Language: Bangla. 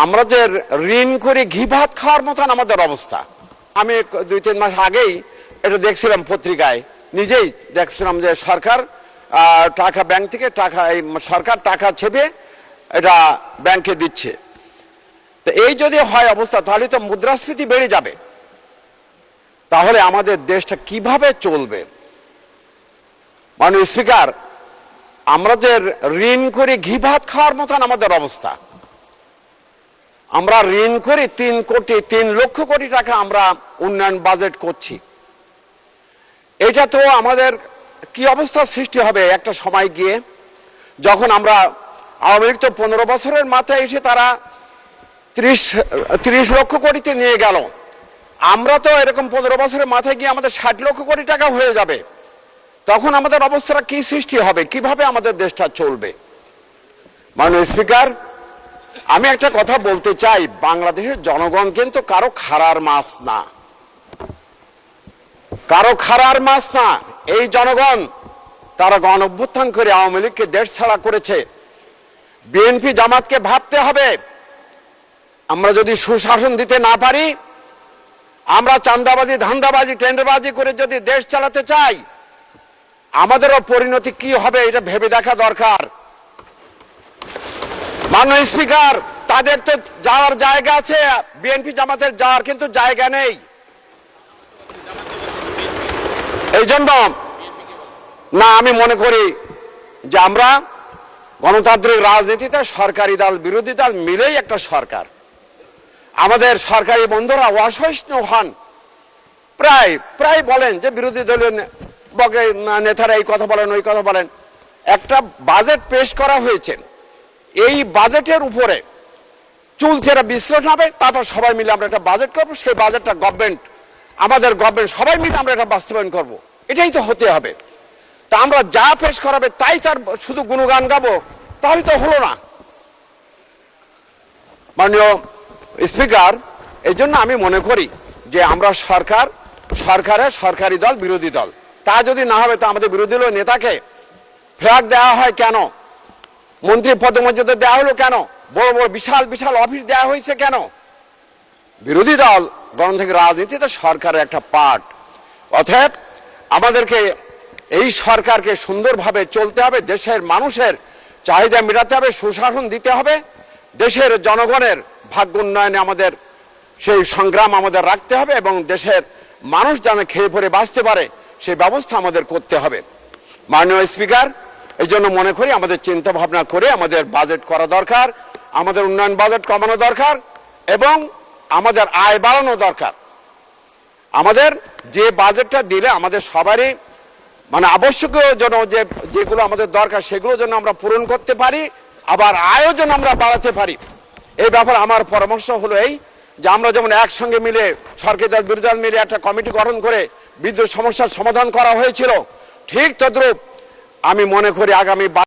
আমরা যে ঋণ করে ঘি ভাত খাওয়ার মতন আমাদের অবস্থা। আমি 2-3 মাস আগেই এটা দেখছিলাম পত্রিকায়, নিজেই দেখছিলাম যে সরকার টাকা ব্যাংক থেকে সরকার টাকা ছেপে এটা ব্যাংকে দিচ্ছে। তো এই যদি হয় অবস্থা, তাহলে তো মুদ্রাস্ফীতি বেড়ে যাবে। তাহলে আমাদের দেশটা কিভাবে চলবে? মাননীয় স্পিকার, আমরা যে ঋণ করে ঘি ভাত খাওয়ার মতন আমাদের অবস্থা। আমরা ঋণ করে 3 লক্ষ কোটি টাকা আমরা উন্নয়ন বাজেট করছি। এটা তো আমাদের কি অবস্থা সৃষ্টি হবে একটা সময় গিয়ে, যখন আমরা আওয়ামী লীগ তো 15 বছরের মাথায় এসে তারা 30 লক্ষ কোটিতে নিয়ে গেল। আমরা তো এরকম 15 বছরের মাথায় গিয়ে আমাদের 60 লক্ষ কোটি টাকা হয়ে যাবে। তখন আমাদের অবস্থাটা কি সৃষ্টি হবে? কিভাবে আমাদের দেশটা চলবে? মাননীয় স্পিকার, আমি একটা কথা বলতে চাই, বাংলাদেশের জনগণ কিন্তু কারো খাড়ার মাছ না, কারো খাড়ার মাছ না। এই জনগণ তারা গণ অভ্যুত্থান করে আওয়ামী লীগকে দেশ ছাড়া করেছে। বিএনপি জামাতকে ভাবতে হবে, আমরা যদি সুশাসন দিতে না পারি, আমরা চাঁদাবাজি ধান্দাবাজি টেন্ডারবাজি করে যদি দেশ চালাতে চাই, আমাদেরও পরিণতি কি হবে এটা ভেবে দেখা দরকার। মাননীয় স্পিকার, তাদের তো যাওয়ার জায়গা আছে, বিএনপি জামাতের যাওয়ার কিন্তু জায়গা নেই। এই জন্য না, আমি মনে করি যে আমরা গণতান্ত্রিক রাজনীতিতে সরকারি দল বিরোধী দল মিলেই একটা সরকার। আমাদের সরকারি বন্ধুরা অসহিষ্ণু হন, প্রায় বলেন যে বিরোধী দলীয় নেতারা এই কথা বলেন ওই কথা বলেন। একটা বাজেট পেশ করা হয়েছে, এই বাজেটের উপরে চুলচেরা বিশ্লেষণ হবে, তারপর সবাই মিলে আমরা একটা বাজেট করবো, সেই বাজেটটা আমাদের গভর্নমেন্ট সবাই মিলে আমরা এটা বাস্তবায়ন করব। এটাই তো হতে হবে। তা আমরা যা পেশ করাবে তাই তার শুধু গুণগান গাবো, তাহলে তো হলো না। মাননীয় স্পিকার, এই জন্য আমি মনে করি যে আমরা সরকারের সরকারি দল বিরোধী দল, তা যদি না হবে, তা আমাদের বিরোধী দলীয় নেতাকে ফ্ল্যাগ দেওয়া হয় কেন? মন্ত্রী পদমর্যাদা দেওয়া হলো কেন? বড় বড় বিশাল বিশাল অফিস দেওয়া হয়েছে কেন? বিরোধী দল গণতান্ত্রিক রাজনীতিতে সরকারের একটা পার্ট। অতএব আমাদেরকে এই সরকারকে সুন্দরভাবে চলতে হবে, দেশের মানুষের চাহিদা মেটাতে হবে, সুশাসন দিতে হবে, দেশের জনগণের ভাগ্য উন্নয়নে আমাদের সেই সংগ্রাম আমাদের রাখতে হবে, এবং দেশের মানুষ যেন খেয়ে পরে বাঁচতে পারে সেই ব্যবস্থা আমাদের করতে হবে। মাননীয় স্পিকার, এই জন্য মনে করি আমাদের চিন্তা ভাবনা করে আমাদের বাজেট করা দরকার, আমাদের উন্নয়ন বাজেট কমানো দরকার, এবং আমাদের আয় বাড়ানো দরকার। আমাদের যে বাজেটটা দিলে আমাদের সবারই আবশ্যকীয় জন্য যেগুলো আমাদের দরকার সেগুলো যেন আমরা পূরণ করতে পারি, আবার আয়ও যেন আমরা বাড়াতে পারি। এই ব্যাপারে আমার পরামর্শ হলো এই, যে আমরা যেমন একসঙ্গে মিলে সরকারি দল বিরোধী দল মিলে একটা কমিটি গঠন করে বিদ্যুৎ সমস্যার সমাধান করা হয়েছিল, ঠিক তদ্রূপ আমি মনে করি আগামী